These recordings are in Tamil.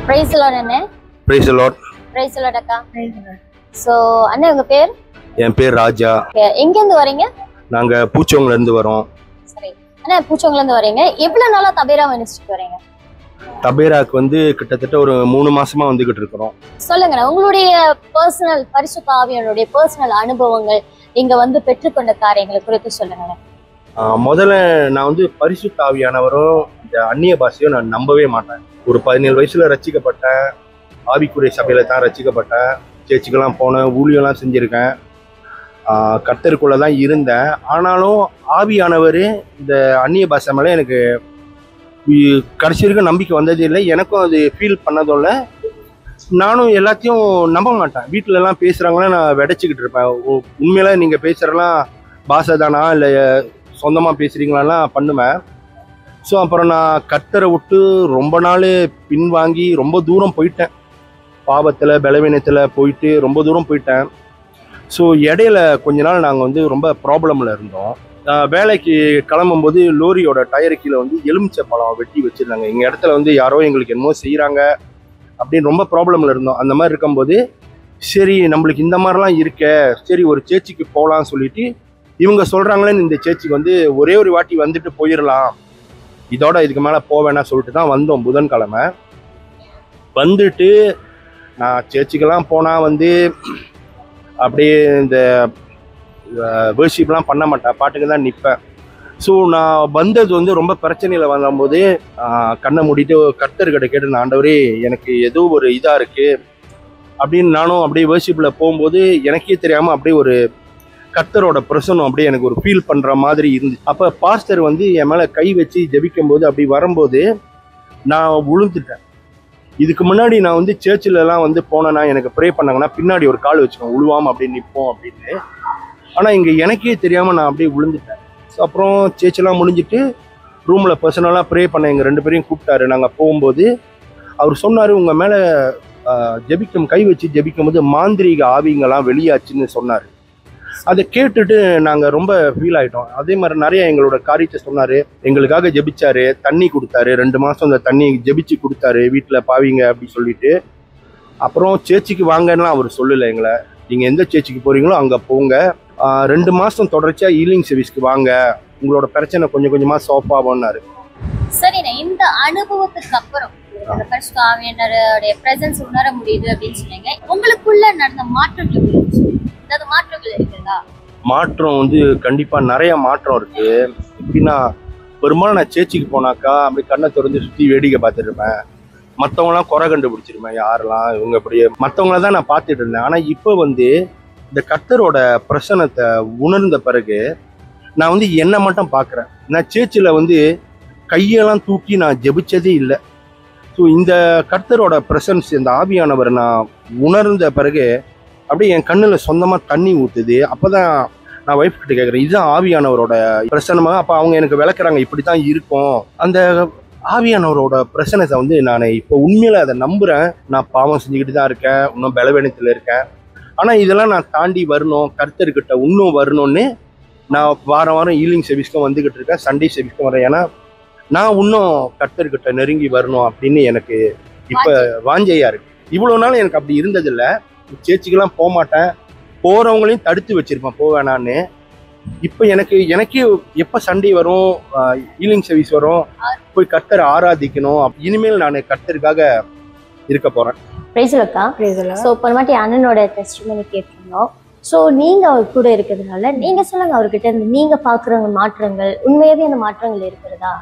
Praise the Lord அண்ணே. Praise the Lord. Praise the Lord அக்கா. Praise the Lord. So அண்ணே உங்க பேர்? என் பேர் ராஜா. எங்க இருந்து வரீங்க? நாங்க பூச்சோங்கல இருந்து வரோம். சரி. அண்ணே பூச்சோங்கல இருந்து வரீங்க. எவ்வளவு நாளா தபேரா மினிஸ்ட்ரிக்கு வரீங்க? தபேராக்கு வந்து கிட்டத்தட்ட ஒரு 3 மாசமா வந்துகிட்டு இருக்கோம். சொல்லுங்க உங்களுடைய பர்சனல் பரிசுத்த ஆவியானவருடைய பர்சனல் அனுபவங்கள் இங்க வந்து பெற்றுக்கொண்ட காரியங்களை குறித்து சொல்லுங்க. முதல்ல நான் வந்து பரிசுத்த ஆவியானவரும் இந்த அந்நிய பாஷையும் நான் நம்பவே மாட்டேன். ஒரு 17 வயசுல ரட்சிக்கப்பட்டேன். ஆவிக்குரிய சபையில தான் ரட்சிக்கப்பட்டேன். சேர்ச்சுக்கெல்லாம் போனேன், ஊழியெல்லாம் செஞ்சிருக்கேன். கர்த்தருக்குள்ள தான் இருந்தேன். ஆனாலும் ஆவியானவர் இந்த அந்நிய பாஷை மேலே எனக்கு கடைசி வரைக்கும் நம்பிக்கை வந்ததே இல்லை. எனக்கும் அது ஃபீல் பண்ணதில்ல. நானும் எல்லாத்தையும் நம்ப மாட்டேன். வீட்டில எல்லாம் பேசுறாங்களா நான் விடைச்சிக்கிட்டு இருப்பேன். உண்மையில நீங்க பேசுறலாம் பாஷை தானா இல்லை சொந்தமாக பேசுறீங்களாலாம் பண்ணுவேன். ஸோ அப்புறம் நான் கர்த்தரை விட்டு ரொம்ப நாள் பின்வாங்கி ரொம்ப தூரம் போயிட்டேன். பாவத்தில் பலவீனத்தில் போயிட்டு ரொம்ப தூரம் போயிட்டேன். ஸோ இடையில கொஞ்ச நாள் நாங்கள் வந்து ரொம்ப ப்ராப்ளமில் இருந்தோம். வேலைக்கு கிளம்பும்போது லோரியோட டயரு கீழே வந்து எலுமிச்சை பழம் வெட்டி வச்சுருந்தாங்க. எங்கள் இடத்துல வந்து யாரோ எங்களுக்கு என்னமோ செய்கிறாங்க அப்படின்னு ரொம்ப ப்ராப்ளமில் இருந்தோம். அந்த மாதிரி இருக்கும்போது சரி நம்மளுக்கு இந்த மாதிரிலாம் இருக்க, சரி ஒரு சேர்ச்சிக்கு போகலான்னு சொல்லிட்டு இவங்க சொல்கிறாங்களேன்னு இந்த சேர்ச்சிக்கு வந்து ஒரே ஒரு வாட்டி வந்துட்டு போயிடலாம், இதோட இதுக்கு மேலே போவேன்னா சொல்லிட்டு தான் வந்தோம். புதன்கிழமை வந்துட்டு நான் சேர்ச்சிக்கெல்லாம் போனால் வந்து அப்படியே இந்த வேர்ஷிப்லாம் பண்ண மாட்டேன், பாட்டுக்கு தான் நிற்பேன். ஸோ நான் வந்தது வந்து ரொம்ப பிரச்சனையில் வந்தபோது கண்ணை மூடிட்டு கர்த்தர்கிட்ட கேட்டு, நான் ஆண்டவரே எனக்கு ஏதோ ஒரு இதாக இருக்குது அப்படின்னு நானும் அப்படியே வேர்ஷிப்பில் போகும்போது எனக்கே தெரியாமல் அப்படியே ஒரு கர்த்தரோட பிரசனம் அப்படியே எனக்கு ஒரு ஃபீல் பண்ணுற மாதிரி இருந்துச்சு. அப்போ பாஸ்டர் வந்து என் மேலே கை வச்சு ஜெபிக்கும் போது அப்படி வரும்போது நான் விழுந்துட்டேன். இதுக்கு முன்னாடி நான் வந்து சர்ச்சிலலாம் வந்து போனேன்னா எனக்கு ப்ரே பண்ணாங்கன்னா பின்னாடி ஒரு கால் வச்சுக்கோங்க உழுவாமல் அப்படியே நிற்போம் அப்படின்னு. ஆனால் இங்கே எனக்கே தெரியாமல் நான் அப்படியே விழுந்துட்டேன். ஸோ அப்புறம் சர்ச்செல்லாம் முடிஞ்சிட்டு ரூமில் பர்சனலாக ப்ரே பண்ண எங்கள் 2 பேரையும் கூப்பிட்டாரு. நாங்கள் போகும்போது அவர் சொன்னார், உங்கள் மேலே கை வச்சு ஜெபிக்கும் போது மாந்திரீக ஆவிங்கெல்லாம் வெளியாச்சுன்னு சொன்னார். அதை கேட்டுட்டு நாங்கள் ரொம்ப ஃபீல் ஆகிட்டோம். அதே மாதிரி நிறைய எங்களோட காரியத்தை சொன்னார். எங்களுக்காக ஜெபிச்சாரு, தண்ணி கொடுத்தாரு, 2 மாதம் அந்த தண்ணி ஜெபிச்சு கொடுத்தாரு வீட்டில் பாவிங்க அப்படி சொல்லிட்டு. அப்புறம் சேர்ச்சிக்கு வாங்கன்னா அவர் சொல்லலை எங்களை, நீங்கள் எந்த சேர்ச்சிக்கு போகிறீங்களோ அங்கே போங்க, 2 மாதம் தொடர்ச்சியாக ஹீலிங் சர்வீஸ்க்கு வாங்க, உங்களோட பிரச்சனை கொஞ்சம் கொஞ்சமாக சால்வ் ஆகும்னாரு. சரிண்ணே, இந்த அனுபவத்துக்கு அப்புறம் பரிசுத்த ஆவியானவருடைய பிரசன்ஸ் உணர முடியுது அப்படின்னு சொன்னீங்க. உங்களுக்குள்ள நடந்த மாற்றங்கள் ஏதாவது மாற்றங்கள் இருக்குதா? மாற்றம் வந்து கண்டிப்பாக நிறைய மாற்றம் இருக்கு. எப்படின்னா பெரும்பாலும் நான் சேர்ச்சிக்கு போனாக்கா அப்படி கண்ணை திறந்து சுற்றி வேடிக்கை பார்த்துட்டு இருப்பேன். மற்றவங்களாம் குறை கண்டுபிடிச்சிருப்பேன், யாரெல்லாம் இவங்க அப்படியே மற்றவங்கள தான் நான் பார்த்துட்டு இருந்தேன். ஆனால் இப்போ வந்து இந்த கர்த்தரோட பிரசனத்தை உணர்ந்த பிறகு நான் வந்து என்னை மட்டும் பார்க்குறேன். நான் சேர்ச்சில் வந்து கையெல்லாம் தூக்கி நான் ஜெபிச்சதே இல்லை. ஸோ இந்த கர்த்தரோட பிரசன்ஸ், இந்த ஆவியானவர் நான் உணர்ந்த பிறகு அப்படியே என் கண்ணில் சொந்தமாக தண்ணி ஊற்றுது. அப்போ தான் நான் ஒய்ஃப் கிட்ட கேட்குறேன், இதுதான் ஆவியானவரோட பிரசனமாக? அப்போ அவங்க எனக்கு விளக்குறாங்க, இப்படி தான் இருக்கும். அந்த ஆவியானவரோட பிரசனத்தை வந்து நான் இப்போ உண்மையில அதை நம்புகிறேன். நான் பாவம் செஞ்சுக்கிட்டு தான் இருக்கேன், இன்னும் பலவீனத்தில் இருக்கேன். ஆனால் இதெல்லாம் நான் தாண்டி வரணும், கர்த்தர்கிட்ட இன்னும் வரணும்னு நான் வாரம் வாரம் ஹீலிங் சர்வீஸ்க்கும் வந்துக்கிட்டு இருக்கேன், சண்டே சர்வீஸ்க்கும் வரேன். ஏன்னா நான் இன்னும் கர்த்தர்கிட்ட நெருங்கி வரணும் அப்படின்னு எனக்கு இப்போ வாஞ்சையாக இருக்குது. இவ்வளோ நாள் எனக்கு அப்படி இருந்ததில்லை. சேர்ச்சிக்கெல்லாம் போக மாட்டேன், போகிறவங்களையும் தடுத்து வச்சுருப்பேன் போவேனான்னு. இப்போ எனக்கே எப்போ சண்டே வரும், ஹீலிங் சர்வீஸ் வரும், போய் கர்த்தரை ஆராதிக்கணும். இனிமேல் நான் கர்த்தருக்காக இருக்க போகிறேன். அண்ணனோட டெஸ்டிமனி கேட்டிருந்தோம். ஸோ நீங்கள் அவர் கூட இருக்கிறதுனால நீங்கள் சொல்லுங்கள், அவர்கிட்ட இருந்து நீங்கள் பார்க்குற மாற்றங்கள், உண்மையாகவே அந்த மாற்றங்கள் இருக்கிறதா?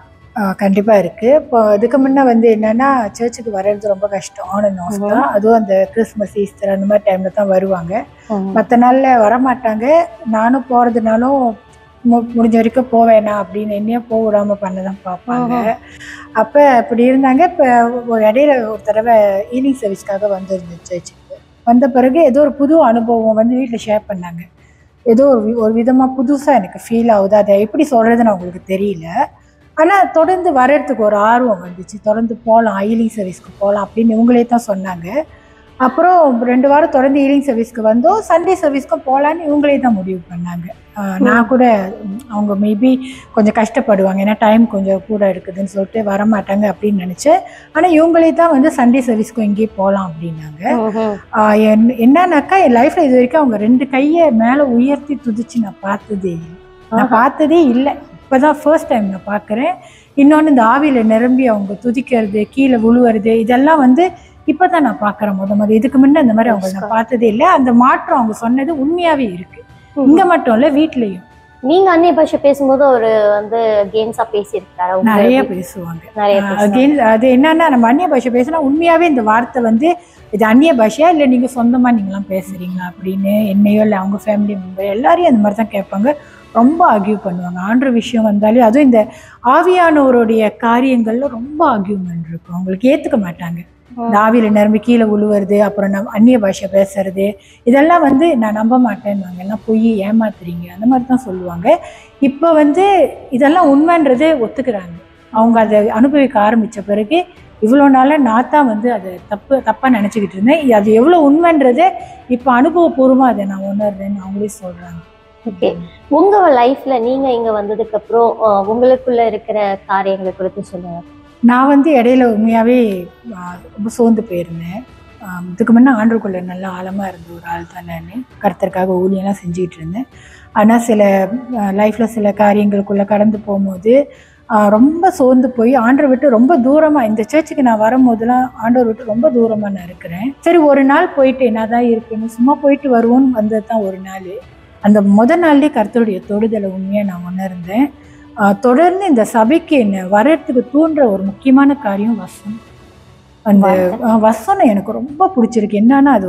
கண்டிப்பாக இருக்குது. இப்போ இதுக்கு முன்னே வந்து என்னென்னா சர்ச்சுக்கு வர்றது ரொம்ப கஷ்டம், ஆன் அண்ட் ஆஃப் தான். அதுவும் அந்த கிறிஸ்மஸ், ஈஸ்டர் அந்த மாதிரி டைமில் தான் வருவாங்க, மற்ற நாளில் வரமாட்டாங்க. நானும் போகிறதுனாலும் முடிஞ்ச வரைக்கும் போவேனா அப்படின்னு என்னையும் போக விடாமல் பண்ண தான் பார்ப்பாங்க. அப்போ இப்படி இருந்தாங்க. இப்போ இடையில ஒரு தடவை ஈவினிங் சர்வீஸ்க்காக வந்துருந்தேன் சர்ச்சுக்கு. வந்த பிறகு ஏதோ ஒரு புது அனுபவம் வந்து வீட்டில் ஷேர் பண்ணாங்க. ஏதோ ஒரு விதமாக புதுசாக எனக்கு ஃபீல் ஆகுது. அதை எப்படி சொல்கிறதுன்னு அவங்களுக்கு தெரியல. ஆனால் தொடர்ந்து வர்றதுக்கு ஒரு ஆர்வம் வந்துச்சு. தொடர்ந்து போகலாம், ஹீலிங் சர்வீஸ்க்கு போகலாம் அப்படின்னு இவங்களே தான் சொன்னாங்க. அப்புறம் 2 வாரம் தொடர்ந்து ஹீலிங் சர்வீஸ்க்கு வந்தோம், சண்டே சர்வீஸ்க்கும் போகலான்னு இவங்களே தான் முடிவு பண்ணாங்க. நான் கூட அவங்க மேபி கொஞ்சம் கஷ்டப்படுவாங்க, ஏன்னா டைம் கொஞ்சம் கூட இருக்குதுன்னு சொல்லிட்டு வரமாட்டாங்க அப்படின்னு நினச்சேன். ஆனால் இவங்களே தான் வந்து சண்டே சர்வீஸ்க்கும் எங்கேயே போகலாம் அப்படின்னாங்க. என்னன்னாக்கா என் லைஃப்பில் இது வரைக்கும் அவங்க 2 கையை மேலே உயர்த்தி துதிச்சு நான் பார்த்ததே இல்லை. இப்போ தான் ஃபர்ஸ்ட் டைம் நான் பார்க்குறேன். இன்னொன்று இந்த ஆவியில் நிரம்பி அவங்க துதிக்கிறது, கீழே விழுவுறது, இதெல்லாம் வந்து இப்போ தான் நான் பார்க்குறேன். முத இதுக்கு முன்னே அந்த மாதிரி அவங்க நான் பார்த்ததே இல்லை. அந்த மாற்றம் அவங்க சொன்னது உண்மையாகவே இருக்குது. இங்க மட்டும் இல்ல, வீட்லயும். நீங்க அந்நிய பாஷை பேசும்போது அவரு வந்து கேம்ஸா பேசியிருக்காரு? நிறைய பேசுவாங்க. அது என்னன்னா, நம்ம அந்நிய பாஷை பேசினா உண்மையாவே இந்த வார்த்தை வந்து இது அந்நிய பாஷையா இல்லை நீங்க சொந்தமா நீங்களாம் பேசுறீங்களா அப்படின்னு என்னையோ இல்லை அவங்க ஃபேமிலி மெம்பர் எல்லாரையும் அந்த மாதிரி தான் கேட்பாங்க. ரொம்ப ஆர்கியூ பண்ணுவாங்க. ஆண்டவர் விஷயம் வந்தாலே, அதுவும் இந்த ஆவியானவருடைய காரியங்கள்ல ரொம்ப ஆர்கியூமெண்ட் இருக்கும். அவங்களுக்கு ஏத்துக்க மாட்டாங்க. இந்த ஆவியில நிரம்பி கீழே விழுவுறது, அப்புறம் அந்நிய பாஷை பேசுறது, இதெல்லாம் வந்து நான் நம்ப மாட்டேன்னுவாங்க. எல்லாம் போய் ஏமாத்துறீங்க அந்த மாதிரி தான் சொல்லுவாங்க. இப்போ வந்து இதெல்லாம் உண்மைன்றதை ஒத்துக்கிறாங்க. அவங்க அதை அனுபவிக்க ஆரம்பித்த பிறகு இவ்வளோ நாளாக நான் தான் வந்து அதை தப்பாக நினச்சிக்கிட்டு இருந்தேன். அது எவ்வளோ உண்மைன்றதை இப்போ அனுபவபூர்வமாக அதை நான் உணர்றேன்னு அவங்களே சொல்கிறாங்க. ஓகே, உங்க லைஃப்ல நீங்க இங்க வந்ததுக்கு அப்புறம் உங்களுக்குள்ள இருக்கிற காரியங்களை குறித்து சொல்லுங்க. நான் வந்து இடையில உண்மையாகவே ரொம்ப சோர்ந்து போயிருந்தேன். இதுக்கு முன்னே ஆண்டவருக்குள்ள நல்லா ஆழமாக இருந்த ஒரு ஆள் தான் நான். கர்த்தருக்காக ஊழியெல்லாம் செஞ்சுக்கிட்டு இருந்தேன். ஆனால் சில லைஃப்பில் சில காரியங்களுக்குள்ளே கடந்து போகும்போது ரொம்ப சோர்ந்து போய் ஆண்டவரை விட்டு ரொம்ப தூரமாக, இந்த சர்ச்சுக்கு நான் வரும்போதெல்லாம் ஆண்டவரை விட்டு ரொம்ப தூரமாக நான் இருக்கிறேன். சரி, ஒரு நாள் போயிட்டு என்ன தான் இருக்குன்னு சும்மா போயிட்டு வருவோன்னு வந்தது தான் ஒரு நாள். அந்த முதல் நாள்லேயே கர்த்தருடைய தொடுதலை உண்மையாக நான் உணர்ந்தேன். தொடர்ந்து இந்த சபைக்கு என்ன வர்றதுக்கு தூண்டுற ஒரு முக்கியமான காரியம் வசனம். அந்த வசனம் எனக்கு ரொம்ப பிடிச்சிருக்கு. என்னன்னா, அது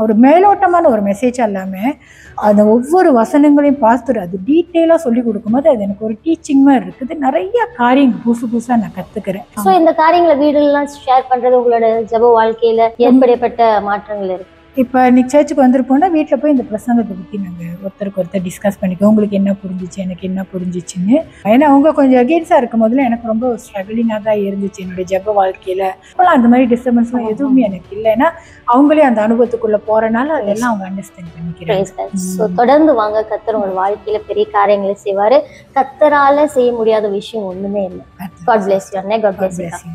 ஒரு மேலோட்டமான ஒரு மெசேஜாக இல்லாமல் அந்த ஒவ்வொரு வசனங்களையும் பார்த்துட்டு அது டீட்டெயிலாக சொல்லி கொடுக்கும்போது அது எனக்கு ஒரு டீச்சிங் மாதிரி இருக்குது. நிறைய காரியங்கள் புதுசாக நான் கற்றுக்கிறேன். ஸோ இந்த காரியங்களை வீடுலாம் ஷேர் பண்ணுறது உங்களோட ஜெப வாழ்க்கையில் ஏற்படப்பட்ட மாற்றங்கள் இருக்கு. இப்போ இன்னைக்கு சர்ச்சுக்கு வந்துருப்போம்னா வீட்டில் போய் இந்த பிரசங்கத்தை பற்றி நாங்கள் ஒருத்தருக்கு ஒருத்தர் டிஸ்கஸ் பண்ணிக்கோ, உங்களுக்கு என்ன புரிஞ்சிச்சு, எனக்கு என்ன புரிஞ்சிச்சுன்னு. ஏன்னா அவங்க கொஞ்சம் அகெயின்ஸாக இருக்கும் போதில் எனக்கு ரொம்ப ஸ்ட்ரகிளிங்காக தான் இருந்துச்சு என்னுடைய ஜெப வாழ்க்கையில். இப்போலாம் அந்த மாதிரி டிஸ்டர்பன்ஸ்லாம் எதுவுமே எனக்கு இல்லை. ஏன்னா அவங்களே அந்த அனுபவத்துக்குள்ளே போகிறனால அதெல்லாம் அவங்க அண்டர்ஸ்டாண்ட் பண்ணிக்கிறாங்க. ஸோ தொடர்ந்து வாங்க, கர்த்தர் உங்கள் வாழ்க்கையில் பெரிய காரியங்களை செய்வார். கர்த்தரால் செய்ய முடியாத விஷயம் ஒன்றுமே இல்லை. God bless you. God bless you.